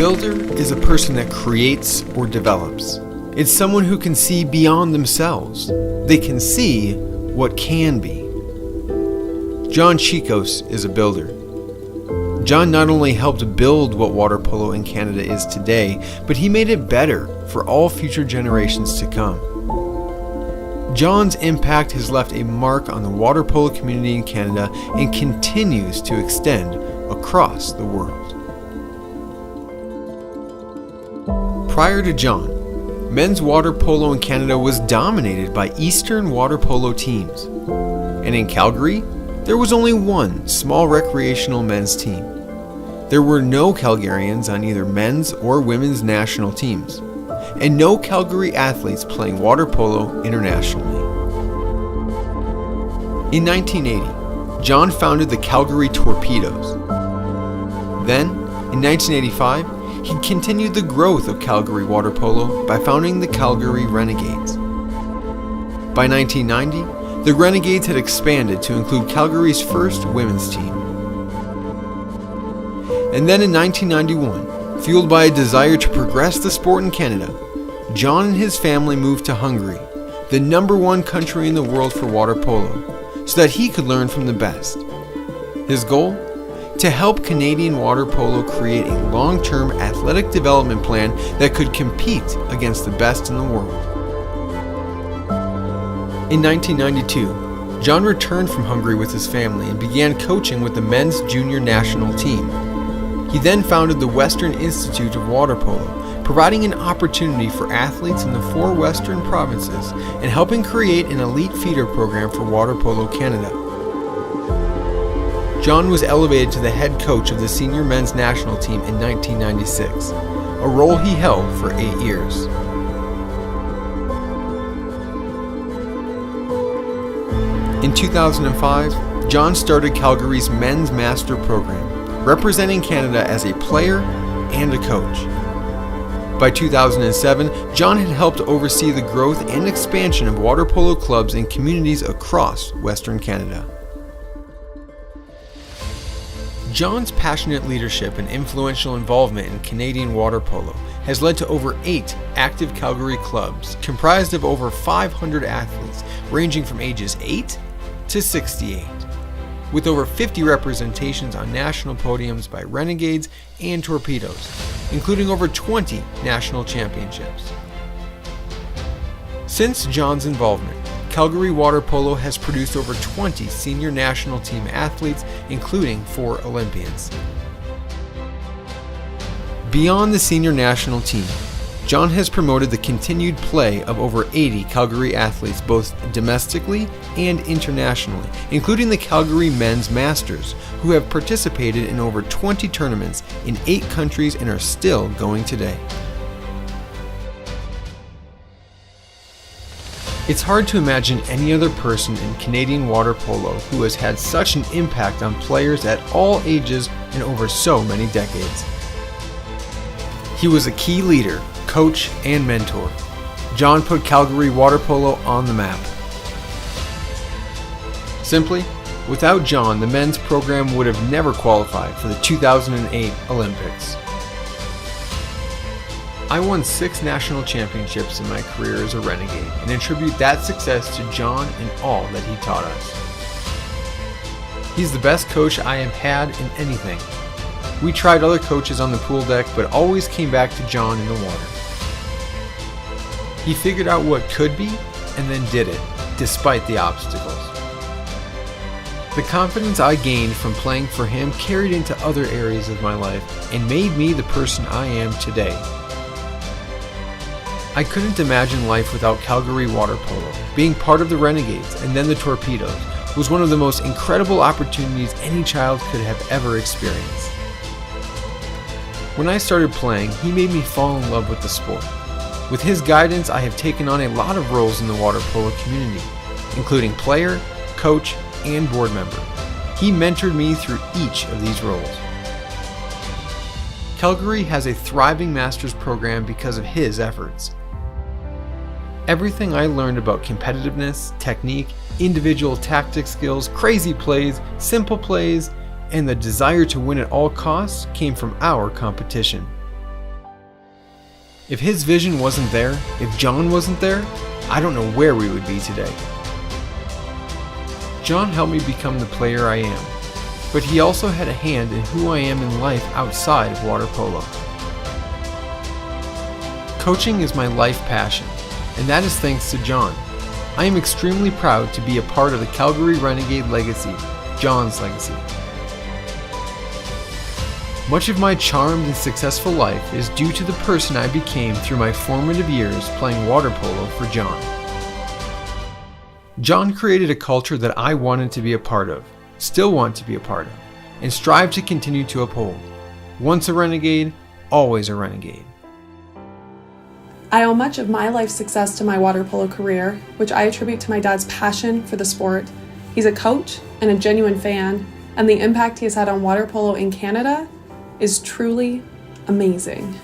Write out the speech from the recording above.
builder is a person that creates or develops. It's someone who can see beyond themselves. They can see what can be. John CSIKOS is a builder. John not only helped build what water polo in Canada is today, but he made it better for all future generations to come. John's impact has left a mark on the water polo community in Canada and continues to extend across the world. Prior to John, men's water polo in Canada was dominated by Eastern water polo teams. And in Calgary, there was only one small recreational men's team. There were no Calgarians on either men's or women's national teams, and no Calgary athletes playing water polo internationally. In 1980, John founded the Calgary Torpedoes. Then, in 1985, he continued the growth of Calgary water polo by founding the Calgary Renegades. By 1990, the Renegades had expanded to include Calgary's first women's team. And then in 1991, fueled by a desire to progress the sport in Canada, John and his family moved to Hungary, the #1 country in the world for water polo, so that he could learn from the best. His goal? To help Canadian water polo create a long-term athletic development plan that could compete against the best in the world. In 1992, John returned from Hungary with his family and began coaching with the men's junior national team. He then founded the Western Institute of Water Polo, providing an opportunity for athletes in the 4 western provinces and helping create an elite feeder program for Water Polo Canada. John was elevated to the head coach of the senior men's national team in 1996, a role he held for 8 years. In 2005, John started Calgary's Men's Master Program, representing Canada as a player and a coach. By 2007, John had helped oversee the growth and expansion of water polo clubs in communities across Western Canada. John's passionate leadership and influential involvement in Canadian water polo has led to over 8 active Calgary clubs comprised of over 500 athletes ranging from ages 8 to 68, with over 50 representations on national podiums by Renegades and Torpedoes, including over 20 national championships. Since John's involvement, Calgary Water Polo has produced over 20 senior national team athletes, including 4 Olympians. Beyond the senior national team, John has promoted the continued play of over 80 Calgary athletes both domestically and internationally, including the Calgary Men's Masters, who have participated in over 20 tournaments in 8 countries and are still going today. It's hard to imagine any other person in Canadian water polo who has had such an impact on players at all ages and over so many decades. He was a key leader, coach, and mentor. John put Calgary water polo on the map. Simply, without John, the men's program would have never qualified for the 2008 Olympics. I won 6 national championships in my career as a Renegade and attribute that success to John and all that he taught us. He's the best coach I have had in anything. We tried other coaches on the pool deck, but always came back to John in the water. He figured out what could be and then did it, despite the obstacles. The confidence I gained from playing for him carried into other areas of my life and made me the person I am today. I couldn't imagine life without Calgary water polo. Being part of the Renegades and then the Torpedoes was one of the most incredible opportunities any child could have ever experienced. When I started playing, he made me fall in love with the sport. With his guidance, I have taken on a lot of roles in the water polo community, including player, coach, and board member. He mentored me through each of these roles. Calgary has a thriving master's program because of his efforts. Everything I learned about competitiveness, technique, individual tactic skills, crazy plays, simple plays, and the desire to win at all costs came from our competition. If his vision wasn't there, if John wasn't there, I don't know where we would be today. John helped me become the player I am, but he also had a hand in who I am in life outside of water polo. Coaching is my life passion, and that is thanks to John. I am extremely proud to be a part of the Calgary Renegade legacy, John's legacy. Much of my charmed and successful life is due to the person I became through my formative years playing water polo for John. John created a culture that I wanted to be a part of, still want to be a part of, and strive to continue to uphold. Once a renegade, always a renegade. I owe much of my life's success to my water polo career, which I attribute to my dad's passion for the sport. He's a coach and a genuine fan, and the impact he has had on water polo in Canada is truly amazing.